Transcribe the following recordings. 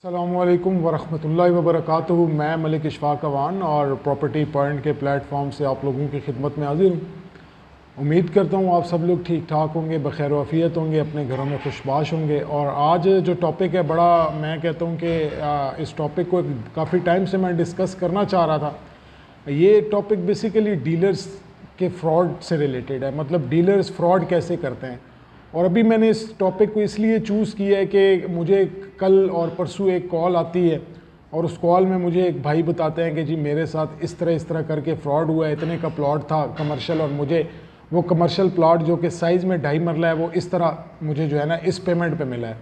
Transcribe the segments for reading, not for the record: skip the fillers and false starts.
अस्सलामुअलैकुम वरहमतुल्लाहि वबरकातुहू। मैं मलिक इशफाक अवान और प्रॉपर्टी पॉइंट के प्लेटफॉर्म से आप लोगों की खिदमत में हाजिर हूँ। उम्मीद करता हूँ आप सब लोग ठीक ठाक होंगे, बखैर वाफ़ियत होंगे, अपने घरों में खुशबाश होंगे। और आज जो टॉपिक है बड़ा, मैं कहता हूँ कि इस टॉपिक को काफ़ी टाइम से मैं डिस्कस करना चाह रहा था। ये टॉपिक बेसिकली डीलर्स के फ्रॉड से रिलेटेड है, मतलब डीलर्स फ्रॉड कैसे करते हैं। और अभी मैंने इस टॉपिक को इसलिए चूज़ किया है कि मुझे कल और परसों एक कॉल आती है और उस कॉल में मुझे एक भाई बताते हैं कि जी मेरे साथ इस तरह करके फ्रॉड हुआ है, इतने का प्लॉट था कमर्शियल, और मुझे वो कमर्शियल प्लॉट जो कि साइज़ में 2.5 मरला है वो इस तरह मुझे जो है ना इस पेमेंट पे मिला है।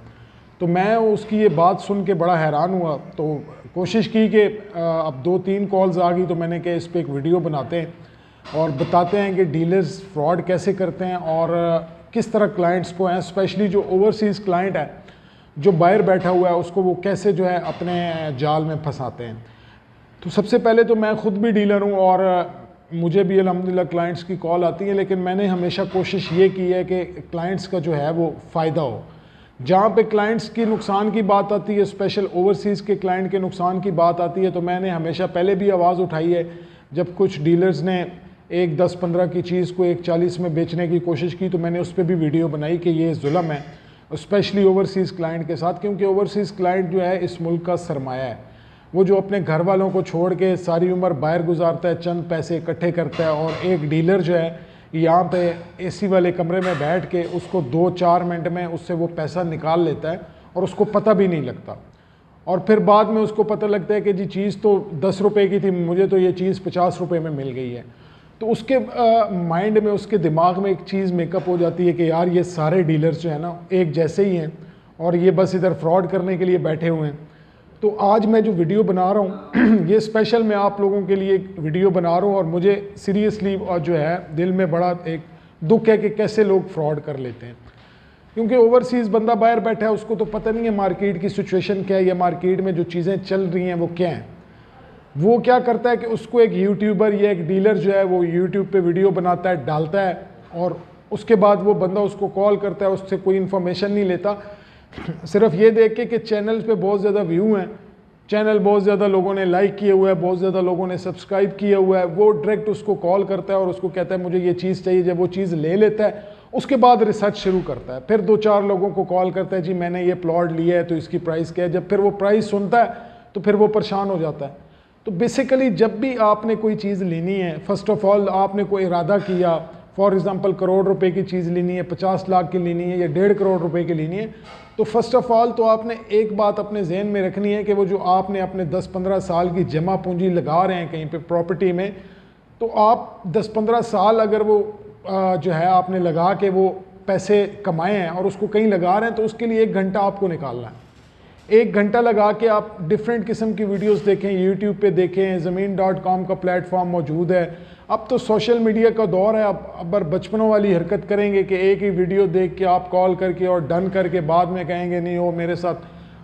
तो मैं उसकी ये बात सुन के बड़ा हैरान हुआ, तो कोशिश की कि अब 2-3 कॉल्स आ गई, तो मैंने कहा इस पर एक वीडियो बनाते हैं और बताते हैं कि डीलर्स फ्रॉड कैसे करते हैं और किस तरह क्लाइंट्स को हैं, स्पेशली जो ओवरसीज़ क्लाइंट है, जो बाहर बैठा हुआ है, उसको वो कैसे जो है अपने जाल में फंसाते हैं। तो सबसे पहले तो मैं ख़ुद भी डीलर हूँ और मुझे भी अल्हम्दुलिल्लाह क्लाइंट्स की कॉल आती है, लेकिन मैंने हमेशा कोशिश ये की है कि क्लाइंट्स का जो है वो फ़ायदा हो। जहाँ पे क्लाइंट्स की नुकसान की बात आती है, स्पेशल ओवरसीज़ के क्लाइंट के नुकसान की बात आती है, तो मैंने हमेशा पहले भी आवाज़ उठाई है। जब कुछ डीलर्स ने एक 10-15 की चीज़ को 1-40 में बेचने की कोशिश की, तो मैंने उस पर भी वीडियो बनाई कि ये जुल्म है, स्पेशली ओवरसीज़ क्लाइंट के साथ, क्योंकि ओवरसीज़ क्लाइंट जो है इस मुल्क का सरमाया है। वो जो अपने घर वालों को छोड़ के सारी उम्र बाहर गुजारता है, चंद पैसे इकट्ठे करता है, और एक डीलर जो है यहाँ पे एसी वाले कमरे में बैठ के उसको 2-4 मिनट में उससे वो पैसा निकाल लेता है और उसको पता भी नहीं लगता। और फिर बाद में उसको पता लगता है कि जी चीज़ तो 10 रुपये की थी, मुझे तो ये चीज़ 50 रुपये में मिल गई है। तो उसके माइंड में, उसके दिमाग में एक चीज़ मेकअप हो जाती है कि यार ये सारे डीलर्स जो है ना एक जैसे ही हैं और ये बस इधर फ्रॉड करने के लिए बैठे हुए हैं। तो आज मैं जो वीडियो बना रहा हूँ ये स्पेशल मैं आप लोगों के लिए एक वीडियो बना रहा हूँ, और मुझे सीरियसली और जो है दिल में बड़ा एक दुख है कि कैसे लोग फ्रॉड कर लेते हैं। क्योंकि ओवरसीज़ बंदा बाहर बैठा है, उसको तो पता नहीं है मार्केट की सिचुएशन क्या है या मार्केट में जो चीज़ें चल रही हैं वो क्या हैं। वो क्या करता है कि उसको एक यूट्यूबर या एक डीलर जो है वो यूट्यूब पे वीडियो बनाता है, डालता है, और उसके बाद वो बंदा उसको कॉल करता है, उससे कोई इन्फॉर्मेशन नहीं लेता, सिर्फ ये देख के कि चैनल पे बहुत ज़्यादा व्यू हैं, चैनल बहुत ज़्यादा लोगों ने लाइक किए हुआ है, बहुत ज़्यादा लोगों ने सब्सक्राइब किया हुआ है, वो डायरेक्ट उसको कॉल करता है और उसको कहता है मुझे ये चीज़ चाहिए। जब वो चीज़ ले लेता है उसके बाद रिसर्च शुरू करता है, फिर 2-4 लोगों को कॉल करता है जी मैंने ये प्लॉट लिया है तो इसकी प्राइस क्या है। जब फिर वो प्राइस सुनता है तो फिर वो परेशान हो जाता है। तो बेसिकली जब भी आपने कोई चीज़ लेनी है, फर्स्ट ऑफ ऑल आपने कोई इरादा किया, फॉर एग्जांपल करोड़ रुपए की चीज़ लेनी है, 50 लाख की लेनी है या 1.5 करोड़ रुपए की लेनी है, तो फर्स्ट ऑफ ऑल तो आपने एक बात अपने जहन में रखनी है कि वो जो आपने अपने 10-15 साल की जमा पूंजी लगा रहे हैं कहीं पे प्रॉपर्टी में, तो आप 10-15 साल अगर वो जो है आपने लगा के वो पैसे कमाए हैं और उसको कहीं लगा रहे हैं, तो उसके लिए 1 घंटा आपको निकालना है। 1 घंटा लगा के आप डिफरेंट किस्म की वीडियोस देखें, यूट्यूब पे देखें, ज़मीन.com का प्लेटफॉर्म मौजूद है। अब तो सोशल मीडिया का दौर है, अब बचपनों वाली हरकत करेंगे कि एक ही वीडियो देख के आप कॉल करके और डन करके बाद में कहेंगे नहीं वो मेरे साथ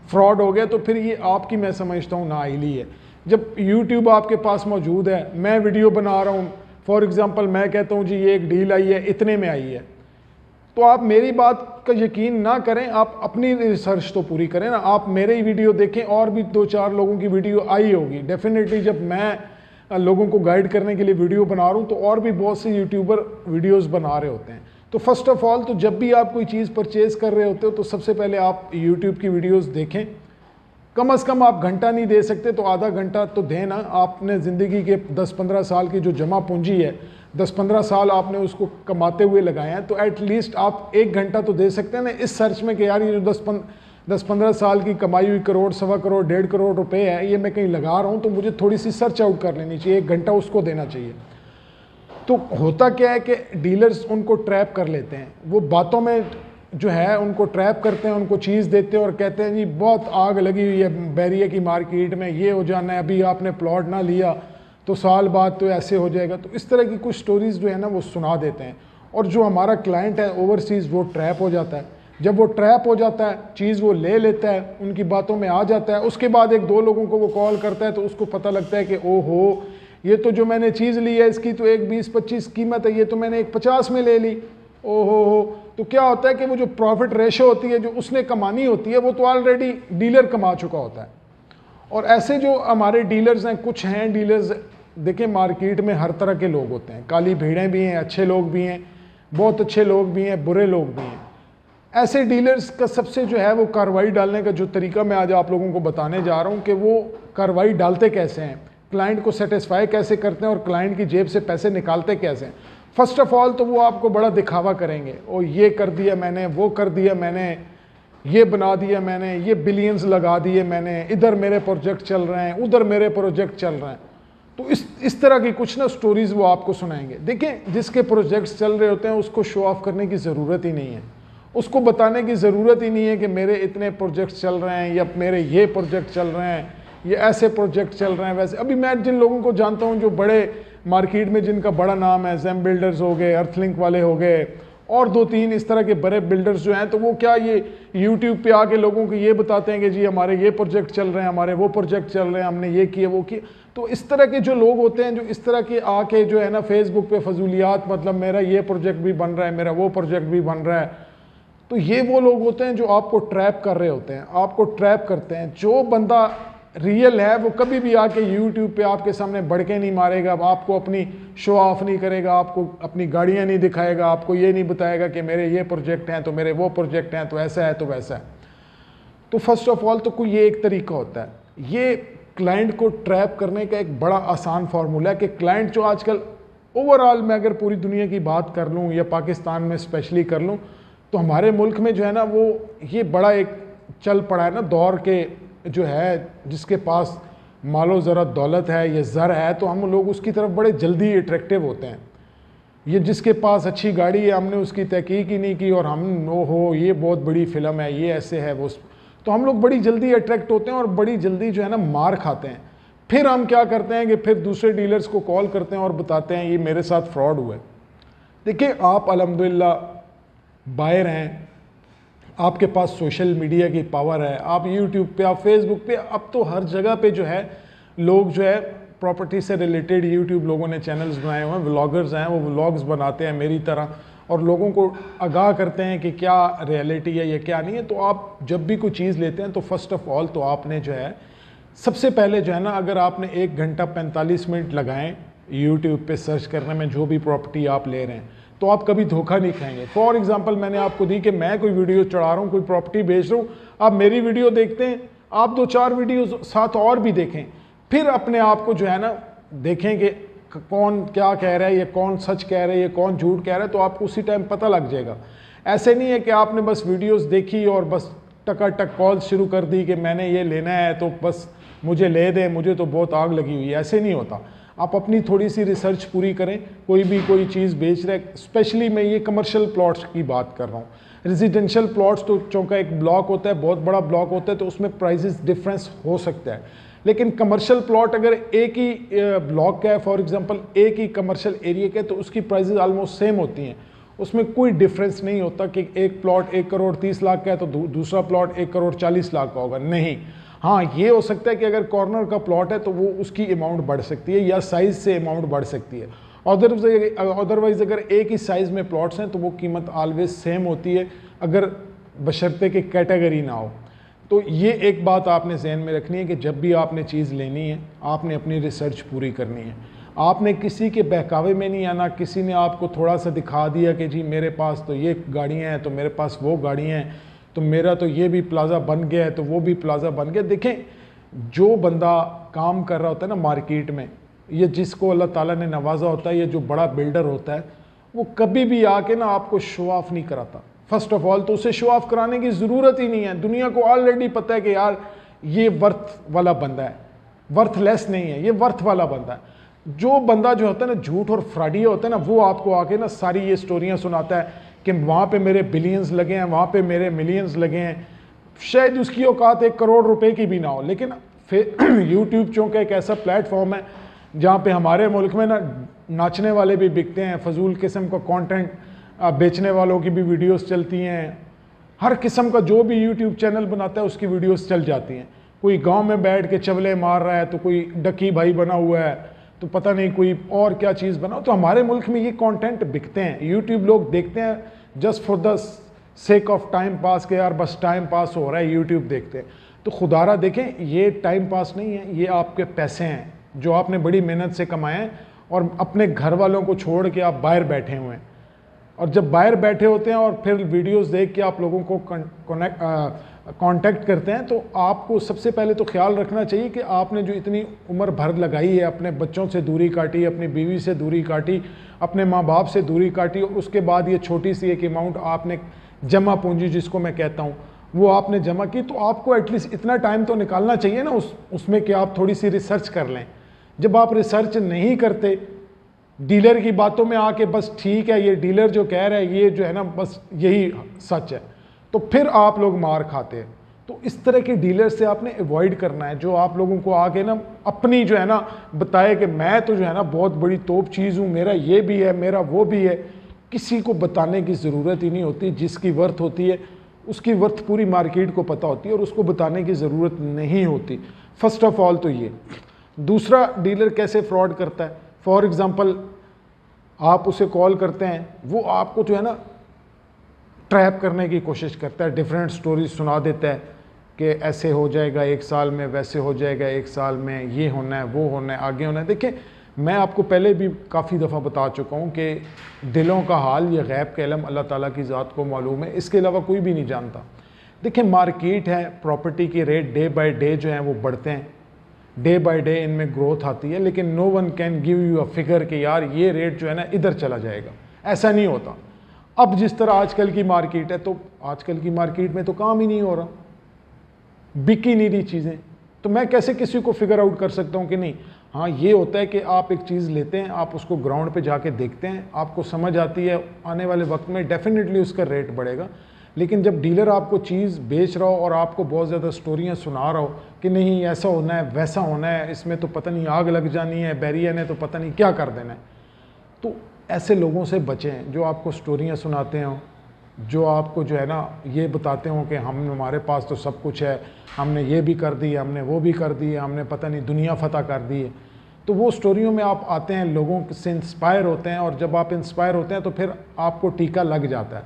फ्रॉड हो गया, तो फिर ये आपकी, मैं समझता हूँ, नाअहली है। जब यूट्यूब आपके पास मौजूद है, मैं वीडियो बना रहा हूँ, फॉर एग्ज़ाम्पल मैं कहता हूँ जी ये एक डील आई है, इतने में आई है, तो आप मेरी बात का यकीन ना करें, आप अपनी रिसर्च तो पूरी करें ना। आप मेरे ही वीडियो देखें, और भी 2-4 लोगों की वीडियो आई होगी डेफिनेटली। जब मैं लोगों को गाइड करने के लिए वीडियो बना रहा हूँ तो और भी बहुत से यूट्यूबर वीडियोस बना रहे होते हैं। तो फर्स्ट ऑफ ऑल तो जब भी आप कोई चीज़ परचेज़ कर रहे होते हो तो सबसे पहले आप यूट्यूब की वीडियोज़ देखें। कम अज़ कम आप घंटा नहीं दे सकते तो आधा घंटा तो दें ना। आपने ज़िंदगी के 10-15 साल की जो जमा पूंजी है, 10-15 साल आपने उसको कमाते हुए लगाए हैं, तो एटलीस्ट आप 1 घंटा तो दे सकते हैं ना इस सर्च में कि यार ये जो 10-15 साल की कमाई हुई करोड़, 1.25 करोड़, 1.5 करोड़ रुपए है, ये मैं कहीं लगा रहा हूँ, तो मुझे थोड़ी सी सर्च आउट कर लेनी चाहिए, 1 घंटा उसको देना चाहिए। तो होता क्या है कि डीलर्स उनको ट्रैप कर लेते हैं, वो बातों में जो है उनको ट्रैप करते हैं, उनको चीज़ देते हैं और कहते हैं जी बहुत आग लगी हुई है बैरिया की मार्केट में, ये हो जाना है, अभी आपने प्लॉट ना लिया तो साल बाद तो ऐसे हो जाएगा। तो इस तरह की कुछ स्टोरीज़ जो है ना वो सुना देते हैं, और जो हमारा क्लाइंट है ओवरसीज़ वो ट्रैप हो जाता है। जब वो ट्रैप हो जाता है, चीज़ वो ले लेता है, उनकी बातों में आ जाता है, उसके बाद 1-2 लोगों को वो कॉल करता है, तो उसको पता लगता है कि ओहो ये तो जो मैंने चीज़ ली है इसकी तो एक 20-25 कीमत है, ये तो मैंने एक 50 में ले ली, ओहो हो। तो क्या होता है कि वो जो प्रॉफिट रेशो होती है जो उसने कमानी होती है वो तो ऑलरेडी डीलर कमा चुका होता है। और ऐसे जो हमारे डीलर्स हैं, कुछ हैं डीलर्स, देखिए मार्केट में हर तरह के लोग होते हैं, काली भीड़ें भी हैं, अच्छे लोग भी हैं, बहुत अच्छे लोग भी हैं, बुरे लोग भी हैं। ऐसे डीलर्स का सबसे जो है वो कार्रवाई डालने का जो तरीका मैं आज आप लोगों को बताने जा रहा हूँ कि वो कार्रवाई डालते कैसे हैं, क्लाइंट को सेटिस्फाई कैसे करते हैं और क्लाइंट की जेब से पैसे निकालते कैसे हैं। फर्स्ट ऑफ ऑल तो वो आपको बड़ा दिखावा करेंगे, और ये कर दिया मैंने, वो कर दिया मैंने, ये बना दिया मैंने, ये बिलियंस लगा दिए मैंने, इधर मेरे प्रोजेक्ट चल रहे हैं, उधर मेरे प्रोजेक्ट चल रहे हैं। तो इस तरह की कुछ ना स्टोरीज वो आपको सुनाएंगे। देखें, जिसके प्रोजेक्ट्स चल रहे होते हैं उसको शो ऑफ करने की ज़रूरत ही नहीं है, उसको बताने की ज़रूरत ही नहीं है कि मेरे इतने प्रोजेक्ट्स चल रहे हैं या मेरे ये प्रोजेक्ट चल रहे हैं, ये ऐसे प्रोजेक्ट चल रहे हैं वैसे। अभी मैं जिन लोगों को जानता हूँ जो बड़े मार्केट में जिनका बड़ा नाम है, ज़ेम बिल्डर्स हो गए, अर्थलिंक वाले हो गए, और 2-3 इस तरह के बड़े बिल्डर्स जो हैं, तो वो क्या ये यूट्यूब पे आके लोगों को ये बताते हैं कि जी हमारे ये प्रोजेक्ट चल रहे हैं, हमारे वो प्रोजेक्ट चल रहे हैं, हमने ये किया वो किया। तो इस तरह के जो लोग होते हैं जो इस तरह के आके जो है ना फेसबुक पे फजूलियात, मतलब मेरा ये प्रोजेक्ट भी बन रहा है, मेरा वो प्रोजेक्ट भी बन रहा है, तो ये वो लोग होते हैं जो आपको ट्रैप कर रहे होते हैं, आपको ट्रैप करते हैं। जो बंदा रियल है वो कभी भी आके यूट्यूब पे आपके सामने बड़के नहीं मारेगा, आपको अपनी शो ऑफ नहीं करेगा, आपको अपनी गाड़ियाँ नहीं दिखाएगा, आपको ये नहीं बताएगा कि मेरे ये प्रोजेक्ट हैं तो मेरे वो प्रोजेक्ट हैं, तो ऐसा है तो वैसा है। तो फर्स्ट ऑफ ऑल तो कोई ये एक तरीका होता है। ये क्लाइंट को ट्रैप करने का एक बड़ा आसान फार्मूला है कि क्लाइंट जो आजकल ओवरऑल मैं अगर पूरी दुनिया की बात कर लूँ या पाकिस्तान में स्पेशली कर लूँ, तो हमारे मुल्क में जो है ना वो ये बड़ा एक चल पड़ा है ना दौर के, जो है जिसके पास मालो ज़रा दौलत है या ज़र है तो हम लोग उसकी तरफ बड़े जल्दी अट्रैक्टिव होते हैं। ये जिसके पास अच्छी गाड़ी है, हमने उसकी तहकीक ही नहीं की और हम हो ये बहुत बड़ी फ़िल्म है, ये ऐसे है वो, तो हम लोग बड़ी जल्दी अट्रैक्ट होते हैं और बड़ी जल्दी जो है ना मार खाते हैं। फिर हम क्या करते हैं कि फिर दूसरे डीलर्स को कॉल करते हैं और बताते हैं ये मेरे साथ फ्रॉड हुआ है। देखिए, आप अल्हम्दुलिल्लाह बायर हैं, आपके पास सोशल मीडिया की पावर है, आप यूट्यूब पे, आप फेसबुक पे, अब तो हर जगह पे जो है लोग जो है प्रॉपर्टी से रिलेटेड यूट्यूब लोगों ने चैनल्स बनाए हुए हैं, व्लॉगर्स हैं, वो व्लॉग्स बनाते हैं मेरी तरह और लोगों को आगाह करते हैं कि क्या रियलिटी है या क्या नहीं है। तो आप जब भी कोई चीज़ लेते हैं तो फर्स्ट ऑफ ऑल तो आपने जो है सबसे पहले जो है ना, अगर आपने 1 घंटा 45 मिनट लगाएं यूट्यूब पे सर्च करने में जो भी प्रॉपर्टी आप ले रहे हैं, तो आप कभी धोखा नहीं खाएंगे। फॉर एग्जांपल मैंने आपको दी कि मैं कोई वीडियो चढ़ा रहा हूँ, कोई प्रॉपर्टी बेच रहा हूँ, आप मेरी वीडियो देखते हैं, आप 2-4 वीडियो साथ और भी देखें, फिर अपने आप को जो है ना देखें कि कौन क्या कह रहा है, ये कौन सच कह रहा है, ये कौन झूठ कह रहा है, तो आपको उसी टाइम पता लग जाएगा। ऐसे नहीं है कि आपने बस वीडियोस देखी और बस टकाटक कॉल शुरू कर दी कि मैंने ये लेना है तो बस मुझे ले दें, मुझे तो बहुत आग लगी हुई है, ऐसे नहीं होता। आप अपनी थोड़ी सी रिसर्च पूरी करें। कोई भी कोई चीज़ बेच रहे, स्पेशली मैं ये कमर्शियल प्लॉट्स की बात कर रहा हूँ। रेजिडेंशियल प्लॉट्स तो चूँकि एक ब्लॉक होता है, बहुत बड़ा ब्लॉक होता है, तो उसमें प्राइसेस डिफरेंस हो सकता है। लेकिन कमर्शियल प्लॉट अगर एक ही ब्लॉक का है, फॉर एग्जांपल एक ही कमर्शियल एरिया का है, तो उसकी प्राइसेस ऑलमोस्ट सेम होती हैं, उसमें कोई डिफरेंस नहीं होता कि एक प्लॉट 1 करोड़ 30 लाख का है तो दूसरा प्लॉट 1 करोड़ 40 लाख का होगा, नहीं। हाँ, ये हो सकता है कि अगर कॉर्नर का प्लॉट है तो वो उसकी अमाउंट बढ़ सकती है या साइज़ से अमाउंट बढ़ सकती है। अदरवाइज अगर एक ही साइज़ में प्लॉट्स हैं तो वो कीमत ऑलवेज सेम होती है, अगर बशर्ते कि कैटेगरी ना हो। तो ये एक बात आपने जहन में रखनी है कि जब भी आपने चीज़ लेनी है, आपने अपनी रिसर्च पूरी करनी है। आपने किसी के बहकावे में नहीं आना, किसी ने आपको थोड़ा सा दिखा दिया कि जी मेरे पास तो ये गाड़ियाँ हैं तो मेरे पास वो गाड़ियाँ हैं, तो मेरा तो ये भी प्लाज़ा बन गया है तो वो भी प्लाज़ा बन गया। देखें, जो बंदा काम कर रहा होता है ना मार्केट में, ये जिसको अल्लाह ताला ने नवाजा होता है, ये जो बड़ा बिल्डर होता है, वो कभी भी आके ना आपको शो ऑफ नहीं कराता। फर्स्ट ऑफ ऑल तो उसे शो ऑफ कराने की ज़रूरत ही नहीं है। दुनिया को ऑलरेडी पता है कि यार ये वर्थ वाला बंदा है, वर्थलेस नहीं है, ये वर्थ वाला बंदा है। जो बंदा जो होता है ना झूठ और फ्रॉडिया होता है ना, वो आपको आके ना सारी ये स्टोरियाँ सुनाता है कि वहाँ पे मेरे बिलियंस लगे हैं, वहाँ पे मेरे मिलियंस लगे हैं। शायद उसकी औकात 1 करोड़ रुपए की भी ना हो, लेकिन फिर यूट्यूब चूँकि एक ऐसा प्लेटफॉर्म है जहाँ पे हमारे मुल्क में ना नाचने वाले भी बिकते हैं, फजूल किस्म का कंटेंट बेचने वालों की भी वीडियोस चलती हैं, हर किस्म का जो भी यूट्यूब चैनल बनाता है उसकी वीडियोस चल जाती हैं। कोई गांव में बैठ के चवले मार रहा है, तो कोई डकी भाई बना हुआ है, तो पता नहीं कोई और क्या चीज़ बना। तो हमारे मुल्क में ये कंटेंट बिकते हैं, यूट्यूब लोग देखते हैं, just for the sake of time pass के, यार बस टाइम पास हो रहा है, यूट्यूब देखते हैं। तो खुदारा देखें, ये टाइम पास नहीं है, ये आपके पैसे हैं जो आपने बड़ी मेहनत से कमाए हैं, और अपने घर वालों को छोड़ के आप बाहर बैठे हुए हैं। और जब बाहर बैठे होते हैं और फिर वीडियोस देख के आप लोगों को कांटेक्ट करते हैं, तो आपको सबसे पहले तो ख्याल रखना चाहिए कि आपने जो इतनी उम्र भर लगाई है, अपने बच्चों से दूरी काटी, अपनी बीवी से दूरी काटी, अपने माँ बाप से दूरी काटी, और उसके बाद ये छोटी सी एक अमाउंट आपने जमा पूंजी जिसको मैं कहता हूँ वो आपने जमा की, तो आपको एटलीस्ट इतना टाइम तो निकालना चाहिए ना उसमें कि आप थोड़ी सी रिसर्च कर लें। जब आप रिसर्च नहीं करते, डीलर की बातों में आके बस ठीक है ये डीलर जो कह रहा है ये जो है ना बस यही सच है, तो फिर आप लोग मार खाते हैं। तो इस तरह के डीलर से आपने अवॉइड करना है, जो आप लोगों को आके ना अपनी जो है ना बताए कि मैं तो जो है ना बहुत बड़ी तोप चीज़ हूँ, मेरा ये भी है, मेरा वो भी है। किसी को बताने की ज़रूरत ही नहीं होती। जिसकी वर्थ होती है उसकी वर्थ पूरी मार्केट को पता होती है, और उसको बताने की ज़रूरत नहीं होती। फर्स्ट ऑफ ऑल तो ये। दूसरा, डीलर कैसे फ्रॉड करता है। फॉर एग्ज़ाम्पल, आप उसे कॉल करते हैं, वो आपको जो है ना ट्रैप करने की कोशिश करता है, डिफरेंट स्टोरीज सुना देता है कि ऐसे हो जाएगा 1 साल में, वैसे हो जाएगा 1 साल में, ये होना है, वो होना है, आगे होना है। देखिए, मैं आपको पहले भी काफ़ी दफ़ा बता चुका हूँ कि दिलों का हाल या गैब का इल्म अल्लाह ताला की ज़ात को मालूम है, इसके अलावा कोई भी नहीं जानता। देखिए, मार्केट है, प्रॉपर्टी के रेट डे बाय डे जो हैं वो बढ़ते हैं, डे बाय डे इनमें ग्रोथ आती है, लेकिन no one can give you a figure कि यार ये रेट जो है ना इधर चला जाएगा, ऐसा नहीं होता। अब जिस तरह आजकल की मार्केट है, तो आजकल की मार्केट में तो काम ही नहीं हो रहा, बिक ही नहीं रही चीज़ें, तो मैं कैसे किसी को फिगर आउट कर सकता हूँ कि नहीं। हाँ, ये होता है कि आप एक चीज़ लेते हैं, आप उसको ग्राउंड पे जाके देखते हैं, आपको समझ आती है, आने वाले वक्त में डेफिनेटली उसका रेट बढ़ेगा। लेकिन जब डीलर आपको चीज़ बेच रहा हो और आपको बहुत ज़्यादा स्टोरियाँ सुना रहा हो कि नहीं ऐसा होना है, वैसा होना है, इसमें तो पता नहीं आग लग जानी है, बैरियर ने तो पता नहीं क्या कर देना है, तो ऐसे लोगों से बचें जो आपको स्टोरियाँ सुनाते हों, जो आपको जो है ना ये बताते हों कि हमारे पास तो सब कुछ है, हमने ये भी कर दी, हमने वो भी कर दी, हमने पता नहीं दुनिया फतह कर दी है। तो वो स्टोरियों में आप आते हैं, लोगों से इंस्पायर होते हैं, और जब आप इंस्पायर होते हैं तो फिर आपको टीका लग जाता है,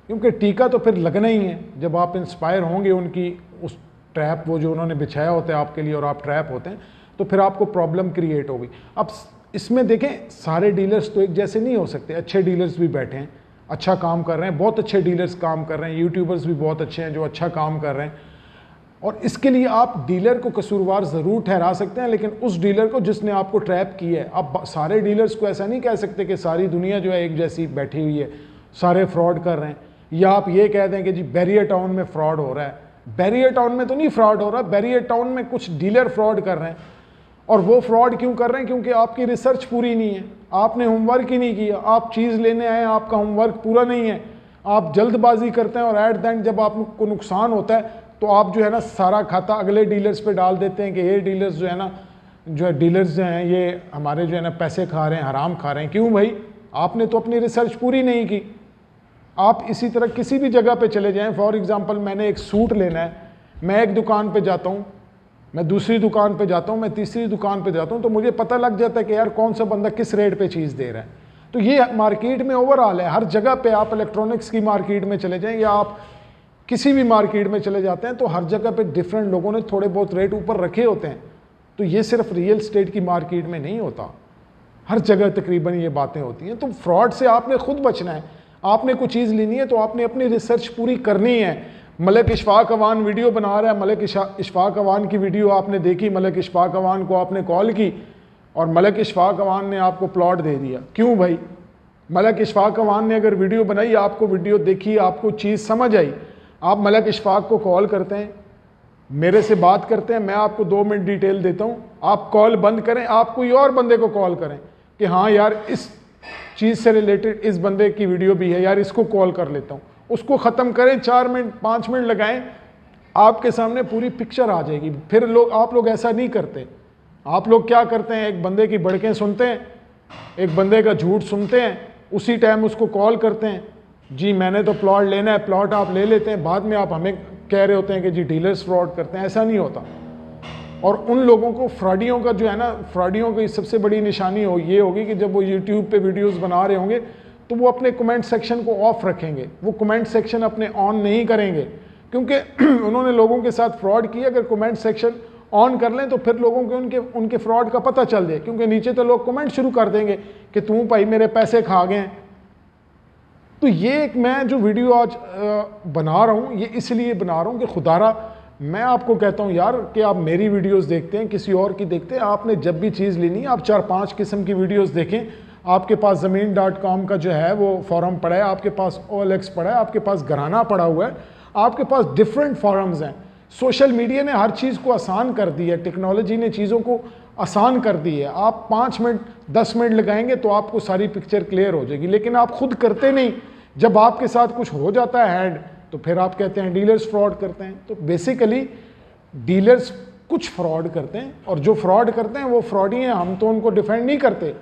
क्योंकि टीका तो फिर लगना ही है। जब आप इंस्पायर होंगे उनकी उस ट्रैप, वो जो उन्होंने बिछाया होता है आपके लिए, और आप ट्रैप होते हैं, तो फिर आपको प्रॉब्लम क्रिएट होगी। अब इसमें देखें, सारे डीलर्स तो एक जैसे नहीं हो सकते। अच्छे डीलर्स भी बैठे हैं, अच्छा काम कर रहे हैं, बहुत अच्छे डीलर्स काम कर रहे हैं, यूट्यूबर्स भी बहुत अच्छे हैं जो अच्छा काम कर रहे हैं, और इसके लिए आप डीलर को कसूरवार ज़रूर ठहरा सकते हैं, लेकिन उस डीलर को जिसने आपको ट्रैप किया है। आप सारे डीलर्स को ऐसा नहीं कह सकते कि सारी दुनिया जो है एक जैसी बैठी हुई है, सारे फ्रॉड कर रहे हैं, या आप ये कह दें कि जी बैरियर टाउन में फ्रॉड हो रहा है। बैरियर टाउन में तो नहीं फ्रॉड हो रहा, बैरियर टाउन में कुछ डीलर फ्रॉड कर रहे हैं। और वो फ्रॉड क्यों कर रहे हैं? क्योंकि आपकी रिसर्च पूरी नहीं है, आपने होमवर्क ही नहीं किया, आप चीज़ लेने आए, आपका होमवर्क पूरा नहीं है, आप जल्दबाजी करते हैं, और एट द एंड जब आपको नुकसान होता है तो आप जो है ना सारा खाता अगले डीलर्स पे डाल देते हैं कि ये डीलर्स जो है ना, जो है डीलर्स जो हैं ये हमारे जो है ना पैसे खा रहे हैं, हराम खा रहे हैं। क्यों भाई? आपने तो अपनी रिसर्च पूरी नहीं की। आप इसी तरह किसी भी जगह पे चले जाएं, फॉर एग्जांपल मैंने एक सूट लेना है, मैं एक दुकान पे जाता हूँ, मैं दूसरी दुकान पे जाता हूँ, मैं तीसरी दुकान पे जाता हूँ, तो मुझे पता लग जाता है कि यार कौन सा बंदा किस रेट पे चीज़ दे रहा है। तो ये मार्केट में ओवरऑल है, हर जगह पे आप इलेक्ट्रॉनिक्स की मार्केट में चले जाएं या आप किसी भी मार्केट में चले जाते हैं, तो हर जगह पे डिफरेंट लोगों ने थोड़े बहुत रेट ऊपर रखे होते हैं। तो ये सिर्फ रियल एस्टेट की मार्केट में नहीं होता, हर जगह तकरीबन ये बातें होती हैं। तो फ्रॉड से आपने खुद बचना है। आपने कोई चीज़ लेनी है तो आपने अपनी रिसर्च पूरी करनी है। मलिक इशफाक अवान वीडियो बना रहा है, मलिक इशफाक अवान की वीडियो आपने देखी, मलिक इशफाक अवान को आपने कॉल की और मलिक इशफाक अवान ने आपको प्लॉट दे दिया। क्यों भाई? मलिक इशफाक अवान ने अगर वीडियो बनाई, आपको वीडियो देखी, आपको चीज़ समझ आई, आप मलिक इशफाक को कॉल करते हैं, मेरे से बात करते हैं, मैं आपको 2 मिनट डिटेल देता हूँ, आप कॉल बंद करें, आप कोई और बंदे को कॉल करें कि हाँ यार इस चीज़ से रिलेटेड इस बंदे की वीडियो भी है यार, इसको कॉल कर लेता हूँ, उसको ख़त्म करें, 4 मिनट 5 मिनट लगाएं, आपके सामने पूरी पिक्चर आ जाएगी। फिर आप लोग ऐसा नहीं करते। आप लोग क्या करते हैं? एक बंदे की बड़कें सुनते हैं, एक बंदे का झूठ सुनते हैं, उसी टाइम उसको कॉल करते हैं, जी मैंने तो प्लॉट लेना है, प्लॉट आप ले लेते हैं, बाद में आप हमें कह रहे होते हैं कि जी डीलर्स फ्रॉड करते हैं। ऐसा नहीं होता। और उन लोगों को, फ्रॉडियों का जो है ना, फ्रॉडियों की सबसे बड़ी निशानी ये होगी कि जब वो यूट्यूब पे वीडियोस बना रहे होंगे तो वो अपने कमेंट सेक्शन को ऑफ रखेंगे, वो कमेंट सेक्शन अपने ऑन नहीं करेंगे, क्योंकि उन्होंने लोगों के साथ फ्रॉड किया। अगर कमेंट सेक्शन ऑन कर लें तो फिर लोगों के उनके फ्रॉड का पता चल जाए, क्योंकि नीचे तो लोग कमेंट शुरू कर देंगे कि तू भाई मेरे पैसे खा गए हैं। तो ये एक मैं जो वीडियो आज बना रहा हूँ, ये इसलिए बना रहा हूँ कि खुदारा मैं आपको कहता हूँ यार कि आप मेरी वीडियोस देखते हैं, किसी और की देखते हैं, आपने जब भी चीज़ लेनी है आप 4-5 किस्म की वीडियोस देखें। आपके पास ज़मीन.com का जो है वो फॉरम पड़ा है, आपके पास OLX पड़ा है, आपके पास घराना पड़ा हुआ है, आपके पास डिफरेंट फॉरम्स हैं। सोशल मीडिया ने हर चीज़ को आसान कर दी है, टेक्नोलॉजी ने चीज़ों को आसान कर दी है। आप 5 मिनट 10 मिनट लगाएंगे तो आपको सारी पिक्चर क्लियर हो जाएगी, लेकिन आप खुद करते नहीं। जब आपके साथ कुछ हो जाता है हैड, तो फिर आप कहते हैं डीलर्स फ्रॉड करते हैं। तो बेसिकली डीलर्स कुछ फ्रॉड करते हैं, और जो फ्रॉड करते हैं वो फ्रॉडी हैं, हम तो उनको डिफेंड नहीं करते,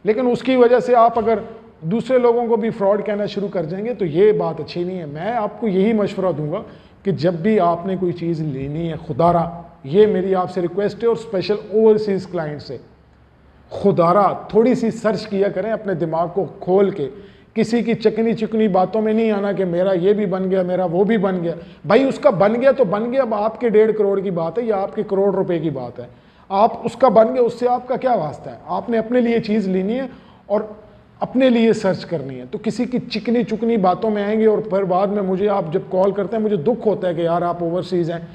लेकिन उसकी वजह से आप अगर दूसरे लोगों को भी फ्रॉड कहना शुरू कर जाएंगे तो ये बात अच्छी नहीं है। मैं आपको यही मशवरा दूंगा कि जब भी आपने कोई चीज़ लेनी है, खुदारा ये मेरी आपसे रिक्वेस्ट है, और स्पेशल ओवरसीज़ क्लाइंट से, खुदारा थोड़ी सी सर्च किया करें, अपने दिमाग को खोल के। किसी की चकनी चुकनी बातों में नहीं आना कि मेरा ये भी बन गया, मेरा वो भी बन गया। भाई उसका बन गया तो बन गया, अब आपके 1.5 करोड़ की बात है या आपके करोड़ रुपए की बात है, आप उसका बन गया, उससे आपका क्या वास्ता है। आपने अपने लिए चीज़ लेनी है और अपने लिए सर्च करनी है। तो किसी की चिकनी चुकनी बातों में आएंगे और फिर बाद में मुझे आप जब कॉल करते हैं, मुझे दुख होता है कि यार आप ओवरसीज़ हैं,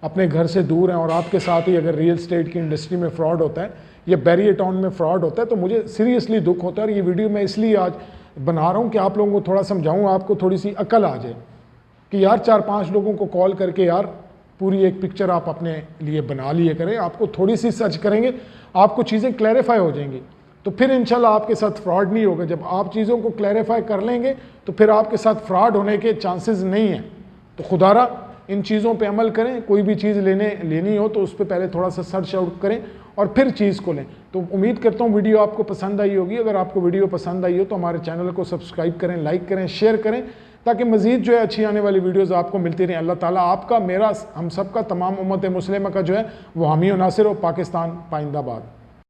अपने घर से दूर हैं, और आपके साथ ही अगर रियल स्टेट की इंडस्ट्री में फ्रॉड होता है या बैरियर टाउन में फ्रॉड होता है, तो मुझे सीरियसली दुख होता है। और ये वीडियो मैं इसलिए आज बना रहा हूँ कि आप लोगों को थोड़ा समझाऊँ, आपको थोड़ी सी अकल आ जाए कि यार 4-5 लोगों को कॉल करके यार पूरी एक पिक्चर आप अपने लिए बना लिए करें। आपको थोड़ी सी सर्च करेंगे, आपको चीज़ें क्लैरिफाई हो जाएंगी, तो फिर इंशाल्लाह आपके साथ फ्रॉड नहीं होगा। जब आप चीज़ों को क्लैरिफाई कर लेंगे तो फिर आपके साथ फ्रॉड होने के चांसेस नहीं हैं। तो खुदारा इन चीज़ों पे अमल करें। कोई भी चीज़ लेनी हो तो उस पर पहले थोड़ा सा सर्च आउट करें और फिर चीज़ को लें। तो उम्मीद करता हूँ वीडियो आपको पसंद आई होगी। अगर आपको वीडियो पसंद आई हो तो हमारे चैनल को सब्सक्राइब करें, लाइक करें, शेयर करें, ताकि मज़ीद जो है अच्छी आने वाली वीडियोज़ आपको मिलती रहें। अल्लाह ताला आपका, मेरा, हम सब का, तमाम उम्मत मुस्लिमा का जो है वो हामी और नासिर हो। पाकिस्तान पाइंदाबाद।